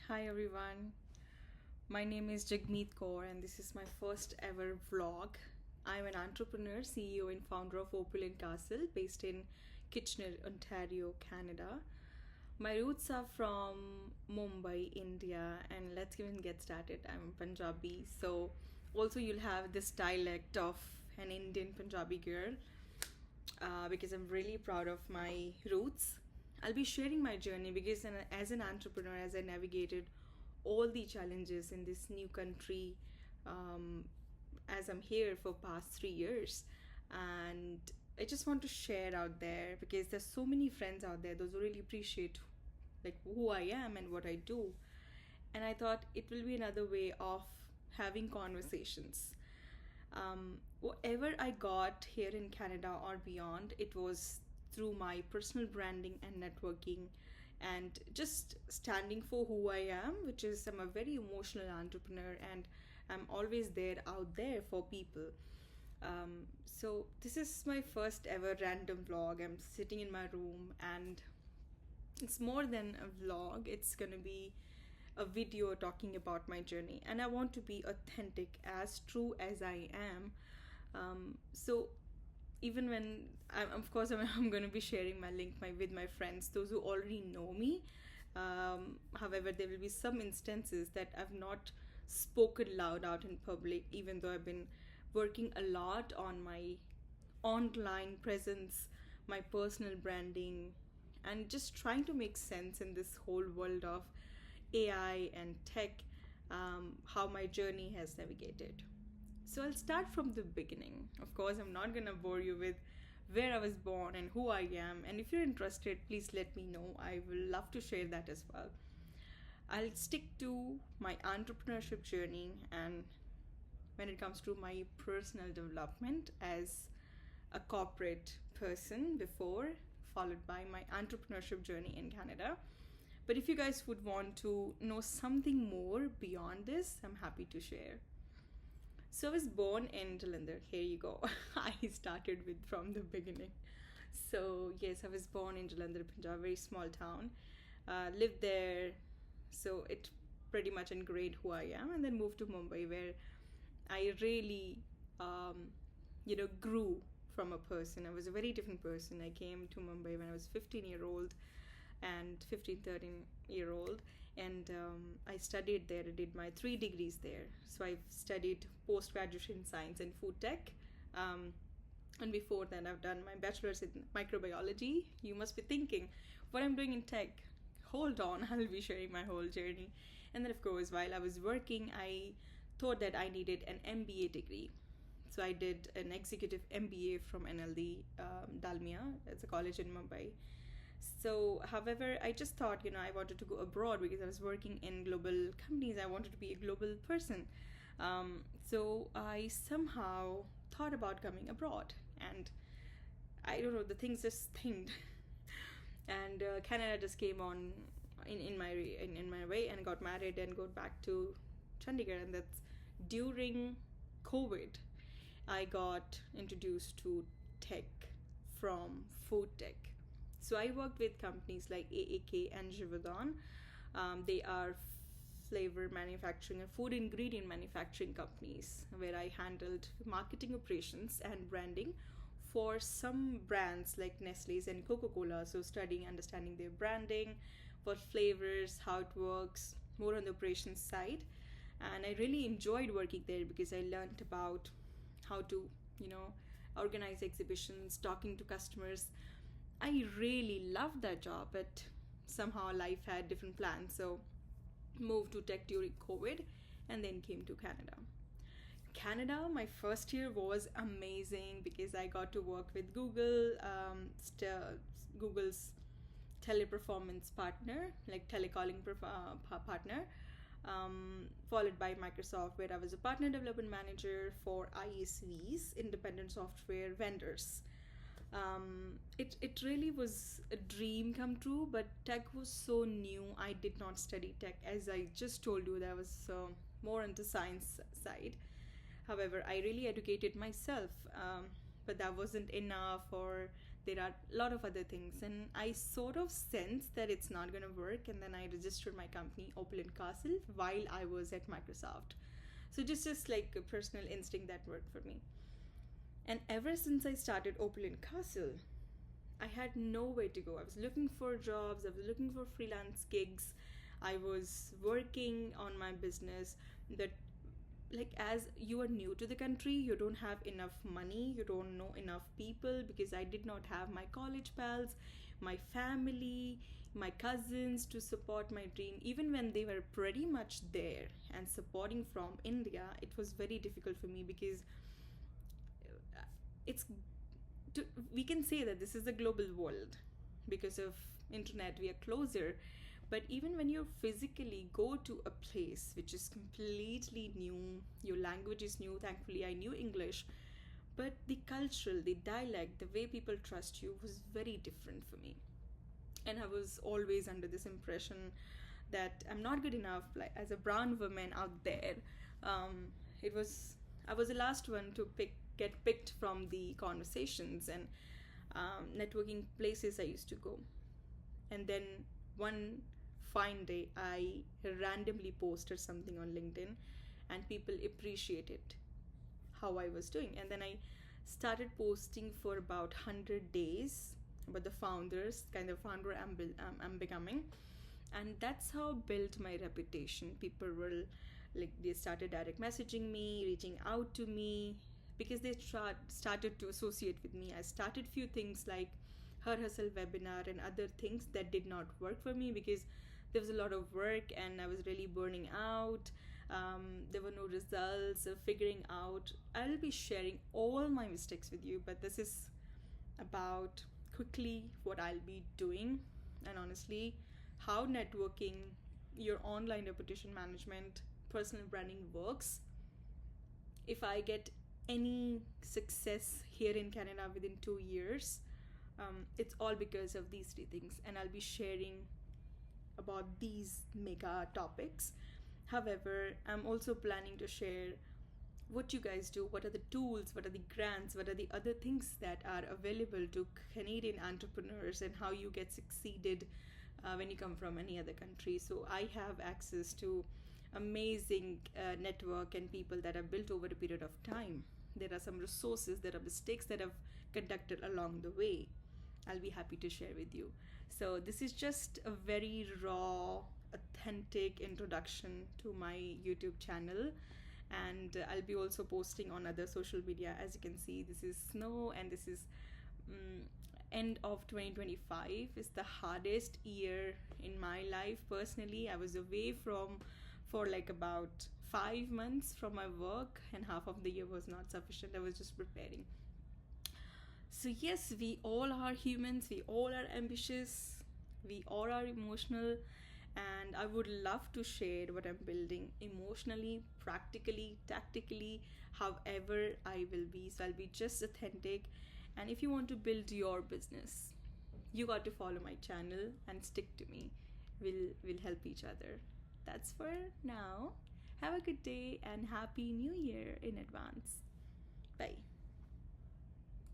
Hi everyone, my name is Jagmeet Kaur and this is my first ever vlog. I'm an entrepreneur, CEO, and founder of Opulent Castle based in Kitchener, Ontario, Canada. My roots are from Mumbai, India, and let's even get started. I'm Punjabi, so also you'll have this dialect of an Indian Punjabi girl because I'm really proud of my roots. I'll be sharing my journey because as an entrepreneur, as I navigated all the challenges in this new country, um, as I'm here for past 3 years, and I just want to share out there because there's so many friends out there, those who really appreciate like who I am and what I do. And I thought it will be another way of having conversations. Whatever I got here in Canada or beyond, it was through my personal branding and networking and just standing for who I am, which is I'm a very emotional entrepreneur and I'm always there out there for people. So, this is my first ever random vlog. I'm sitting in my room and it's more than a vlog, it's gonna be a video talking about my journey, and I want to be authentic, as true as I am. So even when of course I'm going to be sharing my link with my friends, those who already know me. However, there will be some instances that I've not spoken loud out in public, even though I've been working a lot on my online presence, my personal branding, and just trying to make sense in this whole world of AI and tech, how my journey has navigated. So I'll start from the beginning. Of course, I'm not gonna bore you with where I was born and who I am. And if you're interested, please let me know. I will love to share that as well. I'll stick to my entrepreneurship journey and when it comes to my personal development as a corporate person before, followed by my entrepreneurship journey in Canada. But if you guys would want to know something more beyond this, I'm happy to share. So I was born in Jalandhar. Here you go. I started with from the beginning. So yes, I was born in Jalandhar, Punjab, very small town. Lived there, so it pretty much ingrained who I am, and then moved to Mumbai, where I really, grew from a person. I was a very different person. I came to Mumbai when I was 15-year-old and 15, 13-year-old, and I studied there. I did my 3 degrees there. So I've studied post-graduation science and food tech, and before that I've done my bachelor's in microbiology. You must be thinking what I'm doing in tech. Hold on, I'll be sharing my whole journey. And then of course, while I was working, I thought that I needed an MBA degree. So I did an executive MBA from NLD, Dalmia. It's a college in Mumbai. So, however, I just thought, I wanted to go abroad because I was working in global companies. I wanted to be a global person. So, I somehow thought about coming abroad. And I don't know, the things just thinked. And Canada just came on in my way, and got married and got back to Chandigarh. And that's during COVID. I got introduced to tech from food tech. So I worked with companies like AAK and Givaudan. They are flavor manufacturing and food ingredient manufacturing companies, where I handled marketing operations and branding for some brands like Nestle's and Coca-Cola. So studying, understanding their branding, what flavors, how it works, more on the operations side. And I really enjoyed working there because I learned about how to, organize exhibitions, talking to customers. I really loved that job, but somehow life had different plans. So moved to tech during COVID and then came to Canada. Canada, my first year was amazing because I got to work with Google, Google's teleperformance partner, like telecalling partner, followed by Microsoft, where I was a partner development manager for ISVs, independent software vendors. It really was a dream come true, but tech was so new. I did not study tech, as I just told you, that I was more on the science side. However, I really educated myself, but that wasn't enough, or there are a lot of other things, and I sort of sensed that it's not going to work, and then I registered my company Opulent Castle while I was at Microsoft. So just like a personal instinct that worked for me. And ever since I started Opulent Castle, I had nowhere to go. I was looking for jobs, I was looking for freelance gigs, I was working on my business. That, like, as you are new to the country, you don't have enough money, you don't know enough people, because I did not have my college pals, my family, my cousins to support my dream. Even when they were pretty much there and supporting from India, it was very difficult for me, because it's we can say that this is a global world. Because of internet, we are closer. But even when you physically go to a place which is completely new, your language is new. Thankfully I knew English, but the cultural, the dialect, the way people trust you was very different for me. And I was always under this impression that I'm not good enough, like as a brown woman out there. It was I was the last one to get picked from the conversations and networking places I used to go. And then one fine day, I randomly posted something on LinkedIn, and people appreciated how I was doing. And then I started posting for about 100 days about the founders, kind of founder I'm becoming. And that's how I built my reputation. People were like, they started direct messaging me, reaching out to me, because they started to associate with me. I started few things like Her Hustle webinar and other things that did not work for me, because there was a lot of work and I was really burning out. There were no results of figuring out. I'll be sharing all my mistakes with you, but this is about quickly what I'll be doing, and honestly how networking, your online reputation management, personal branding works. If I get any success here in Canada within 2 years, it's all because of these three things, and I'll be sharing about these mega topics. However, I'm also planning to share what you guys do, what are the tools, what are the grants, what are the other things that are available to Canadian entrepreneurs, and how you get succeeded when you come from any other country. So I have access to amazing network and people that have built over a period of time. There are some resources, there are mistakes that I've conducted along the way. I'll be happy to share with you. So this is just a very raw, authentic introduction to my YouTube channel. And I'll be also posting on other social media. As you can see, this is snow, and this is end of 2025 is the hardest year in my life. Personally, I was away from for like about 5 months from my work, and half of the year was not sufficient. I was just preparing. So yes, we all are humans, we all are ambitious, we all are emotional, and I would love to share what I'm building emotionally, practically, tactically, however I will be. So I'll be just authentic. And if you want to build your business, you got to follow my channel and stick to me. We'll help each other. That's for now. Have a good day and happy new year in advance. Bye.